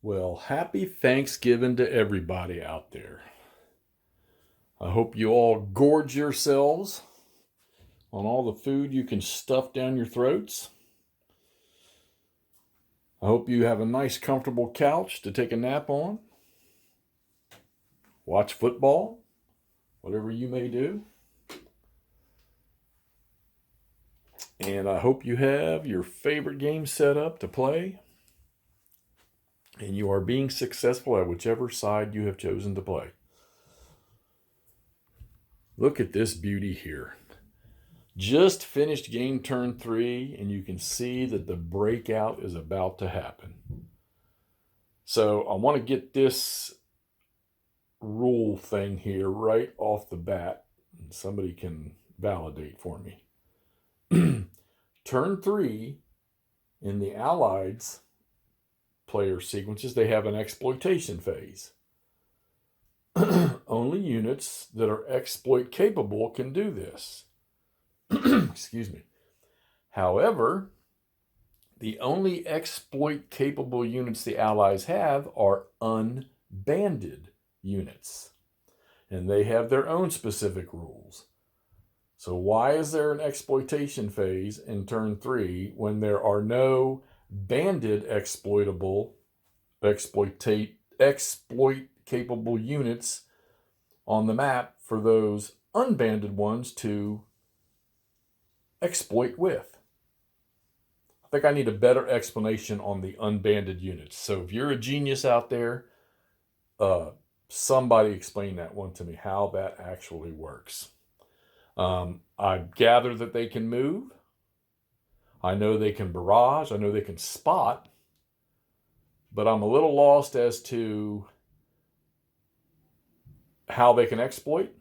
Well, happy Thanksgiving to everybody out there. I hope you all gorge yourselves on all the food you can stuff down your throats. I hope you have a nice, comfortable couch to take a nap on, watch football, whatever you may do. And I hope you have your favorite game set up to play and you are being successful at whichever side you have chosen to play. Look at this beauty here. Just finished game turn 3, and you can see that the breakout is about to happen. So I want to get this rule thing here right off the bat, and somebody can validate for me. Turn 3, in the Allied's player sequences, they have an exploitation phase. Only units that are exploit capable can do this. Excuse me. However, the only exploit capable units the Allies have are unbanded units. And they have their own specific rules. So why is there an exploitation phase in turn 3 when there are no banded exploit capable units on the map for those unbanded ones to exploit with? I think I need a better explanation on the unbanded units. So if you're a genius out there, somebody explain that one to me, how that actually works. I gather that they can move. I know they can barrage. I know they can spot. But I'm a little lost as to how they can exploit.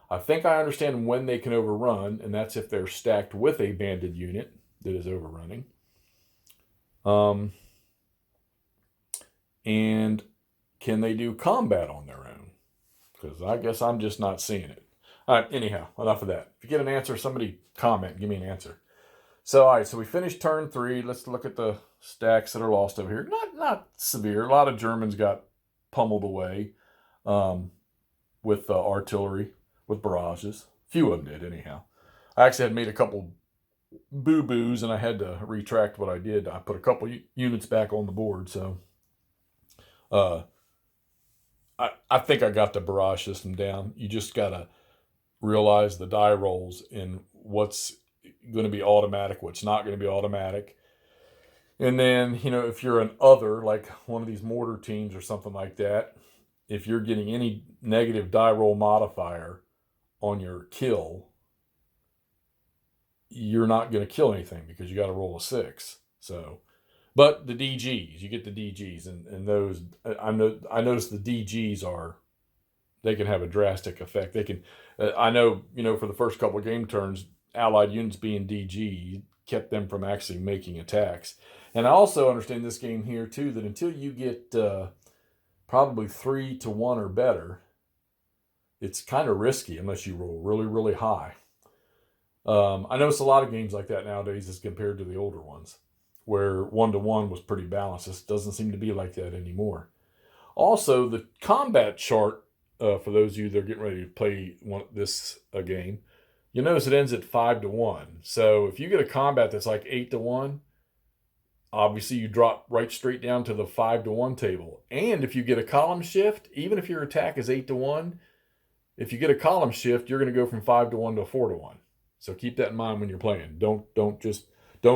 I think I understand when they can overrun, and that's if they're stacked with a banded unit that is overrunning. And can they do combat on their own? Because I guess I'm just not seeing it. All right, anyhow, enough of that. If you get an answer, somebody comment, give me an answer. So, all right, so we finished turn 3. Let's look at the stacks that are lost over here. Not severe. A lot of Germans got pummeled away with artillery, with barrages. A few of them did, anyhow. I actually had made a couple boo-boos, and I had to retract what I did. I put a couple units back on the board, so I think I got the barrage system down. You just got to realize the die rolls and what's going to be automatic, what's not going to be automatic. And then, if you're an other, like one of these mortar teams or something like that, if you're getting any negative die roll modifier on your kill, you're not going to kill anything because you got to roll a 6. So, but the DGs, you get the DGs, and those, I noticed the DGs they can have a drastic effect. They can, I know, for the first couple of game turns, Allied units being DG kept them from actually making attacks. And I also understand this game here too, that until you get probably 3-1 or better, it's kind of risky unless you roll really, really high. I notice a lot of games like that nowadays as compared to the older ones, where 1-1 was pretty balanced. This doesn't seem to be like that anymore. Also, the combat chart, for those of you that are getting ready to play this game, you'll notice it ends at 5-1. So if you get a combat that's like 8-1, obviously you drop right straight down to the 5-1 table. And if you get a column shift, even if your attack is 8-1, if you get a column shift, you're going to go from 5-1 to 4-1. So keep that in mind when you're playing. Don't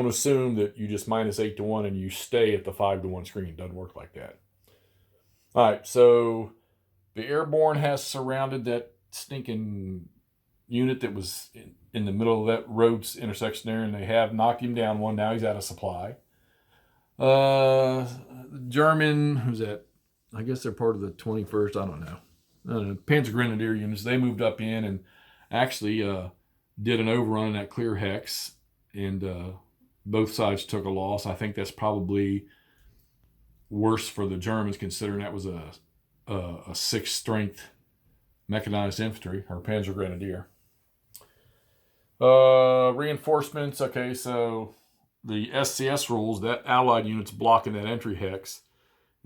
assume that you just minus 8-1 and you stay at the 5-1 screen. It doesn't work like that. All right, so the airborne has surrounded that stinking unit that was in the middle of that road's intersection there, and they have knocked him down one. Now he's out of supply. German, who's that? I guess they're part of the 21st. I don't know. Panzer Grenadier units, they moved up in and actually did an overrun in that clear hex, and both sides took a loss. I think that's probably worse for the Germans, considering that was a 6th strength mechanized infantry, or Panzer Grenadier. Reinforcements. Okay, so the SCS rules, that Allied unit's blocking that entry hex.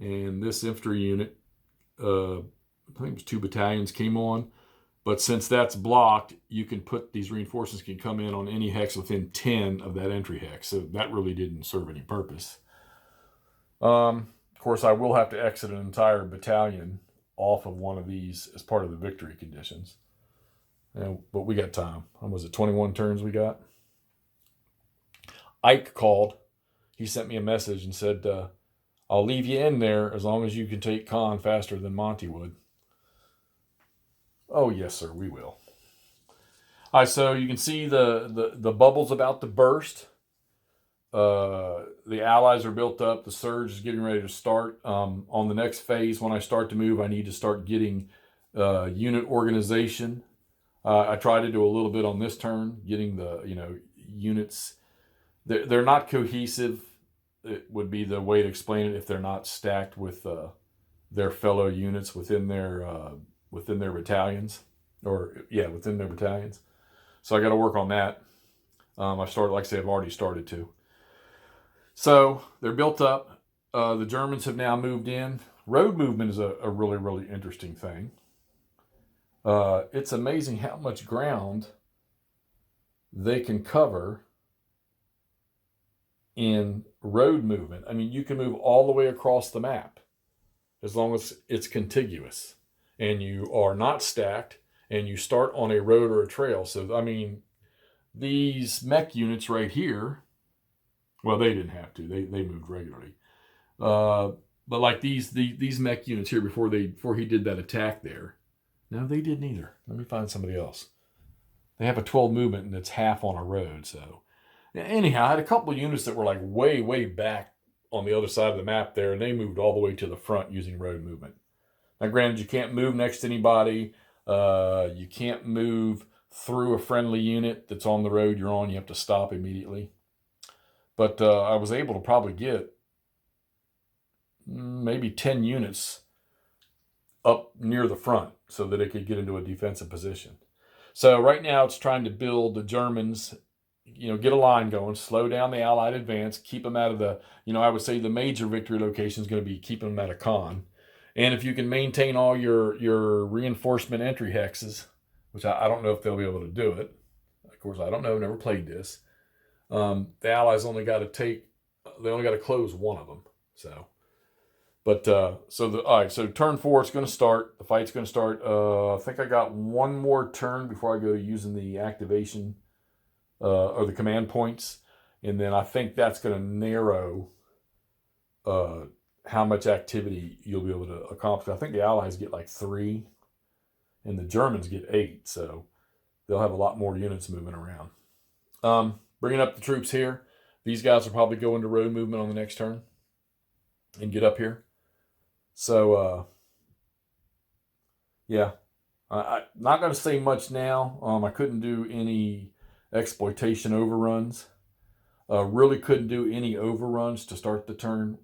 and this infantry unit, I think it was 2 battalions, came on. But since that's blocked, you can put these reinforcements can come in on any hex within 10 of that entry hex. So that really didn't serve any purpose. Of course, I will have to exit an entire battalion off of one of these as part of the victory conditions. But we got time. Was it 21 turns we got? Ike called. He sent me a message and said, I'll leave you in there as long as you can take con faster than Monty would. Oh, yes, sir, we will. All right, so you can see the bubbles about to burst. The allies are built up. The surge is getting ready to start. On the next phase, when I start to move, I need to start getting unit organization. I try to do a little bit on this turn, getting the units. They're not cohesive. It would be the way to explain it if they're not stacked with their fellow units within their battalions, within their battalions. So I got to work on that. I've already started to. So they're built up. The Germans have now moved in. Road movement is a really, really interesting thing. It's amazing how much ground they can cover in road movement. I mean, you can move all the way across the map as long as it's contiguous and you are not stacked and you start on a road or a trail. So, I mean, these mech units right here, well, they didn't have to. They moved regularly. But like these mech units here before he did that attack there, no, they didn't either. Let me find somebody else. They have a 12 movement and it's half on a road. So anyhow, I had a couple of units that were like way, way back on the other side of the map there, and they moved all the way to the front using road movement. Now, granted, you can't move next to anybody. You can't move through a friendly unit that's on the road you're on. You have to stop immediately. But I was able to probably get maybe 10 units up near the front so that it could get into a defensive position. So right now it's trying to build the Germans, get a line going, slow down the Allied advance, keep them out of the, I would say the major victory location is going to be keeping them out of con. And if you can maintain all your reinforcement entry hexes, which I don't know if they'll be able to do it. Of course, I don't know, never played this. The Allies only got to close one of them. So, but, all right, so turn 4, it's going to start. The fight's going to start. I think I got one more turn before I go to using the activation, or the command points. And then I think that's going to narrow, how much activity you'll be able to accomplish. I think the Allies get like 3 and the Germans get 8. So they'll have a lot more units moving around. Bringing up the troops here. These guys will probably go into road movement on the next turn and get up here. So, I'm not going to say much now. I couldn't do any exploitation overruns. Really couldn't do any overruns to start the turn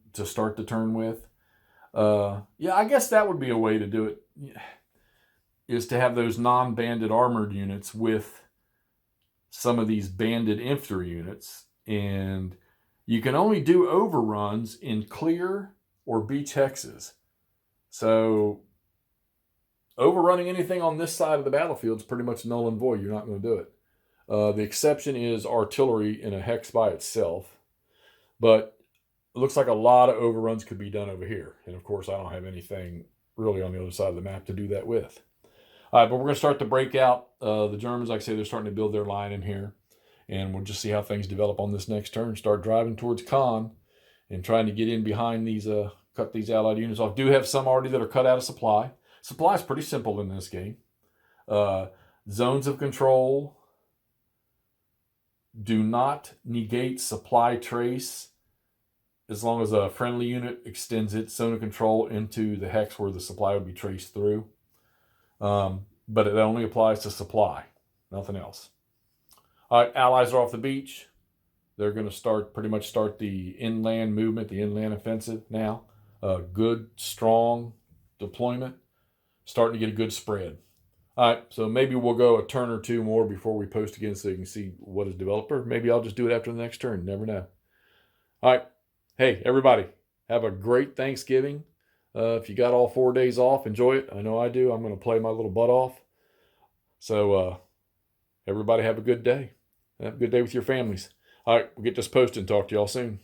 with. I guess that would be a way to do it, is to have those non-banded armored units with some of these banded infantry units, and you can only do overruns in clear or beach hexes. So overrunning anything on this side of the battlefield is pretty much null and void. You're not going to do it. The exception is artillery in a hex by itself, but it looks like a lot of overruns could be done over here. And of course, I don't have anything really on the other side of the map to do that with. All right, but we're going to start to break out. The Germans, like I say, they're starting to build their line in here. And we'll just see how things develop on this next turn. Start driving towards con and trying to get in behind these, cut these Allied units off. Do have some already that are cut out of supply. Supply is pretty simple in this game. Zones of control do not negate supply trace as long as a friendly unit extends its zone of control into the hex where the supply would be traced through. But it only applies to supply, nothing else. All right, Allies are off the beach. They're going to pretty much start the inland movement, the inland offensive now. Good, strong deployment. Starting to get a good spread. All right, so maybe we'll go a turn or two more before we post again so you can see what is developed. Or maybe I'll just do it after the next turn. Never know. All right. Hey, everybody, Have a great Thanksgiving. If you got all 4 days off, enjoy it. I know I do. I'm going to play my little butt off. So everybody have a good day. Have a good day with your families. All right, we'll get this posted and talk to y'all soon.